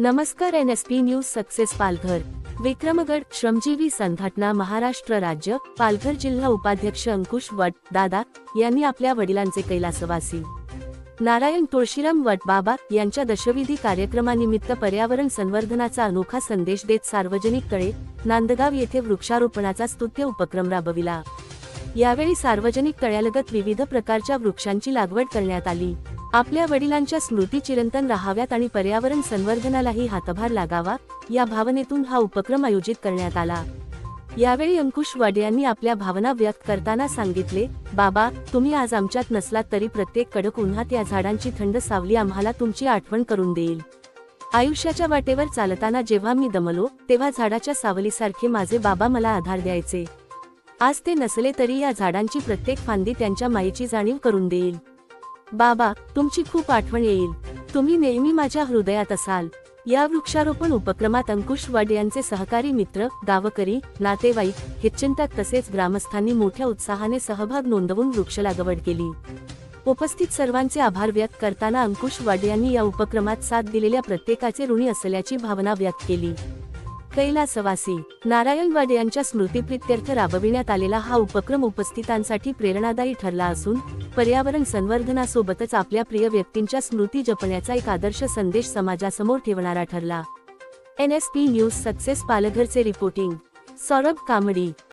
नमस्कार. NSP news success Palghar. Vikramgad श्रमजीवी संघटना महाराष्ट्र राज्य पालघर जिल्हा उपाध्यक्ष अंकुश वट दादा यांनी आपल्या वडिलांचे कैलासवासी नारायण तुळशीराम वट बाबा यांच्या दशविधी कार्यक्रमानिमित्त पर्यावरण संवर्धनाचा अनोखा संदेश देत सार्वजनिक तळे नांदगाव येथे वृक्षारोपणाचा स्तुत्य उपक्रम राबविला. यावेळी सार्वजनिक तळ्यालगत विविध प्रकारच्या वृक्षांची लागवड करण्यात आली. आपल्या वडिलांच्या स्मृती चिरंतन राहाव्यात आणि पर्यावरण संवर्धनालाही हातभार लागावा या भावनेतून हा उपक्रम आयोजित करण्यात आला. यावेळी अंकुश वट यांनी आपल्या भावना व्यक्त करताना सांगितले, बाबा, तुम्ही आज आमच्यात नसलात तरी प्रत्येक कडक उन्हात या झाडांची थंड सावली आम्हाला तुमची आठवण करून देईल. आयुष्याच्या वाटेवर चालताना जेव्हा मी दमलो तेव्हा झाडाच्या सावलीसारखे माझे बाबा मला आधार द्यायचे. आज ते नसले तरी या झाडांची प्रत्येक फांदी त्यांच्या मायेची जाणीव करून देईल. बाबा, तुमची खूप आठवण येईल. तुम्ही नेहमी माझ्या हृदयात असाल. या वृक्षारोपण उपक्रमात अंकुश वट यांचे सहकारी मित्र, गावकरी, नातेवाईक, हितचिंतक तसेच ग्रामस्थांनी मोठ्या उत्साहाने सहभाग नोंदवून वृक्ष लागवड केली. उपस्थित सर्वांचे आभार व्यक्त करताना अंकुश वट यांनी या उपक्रमात साथ दिलेल्या प्रत्येकाचे ऋणी असल्याची भावना व्यक्त केली. कैलासवासी नारायण वट यांच्या स्मृतिप्रित्यर्थ राबविण्यात आलेला हा उपक्रम उपस्थितांसाठी प्रेरणादायी ठरला असून पर्यावरण संवर्धनासोबतच आपल्या प्रिय व्यक्तींच्या स्मृती जपण्याचा एक आदर्श संदेश समाजासमोर ठेवणारा ठरला. NSP न्यूज सक्सेस पालघरचे रिपोर्टिंग सौरभ कामडी.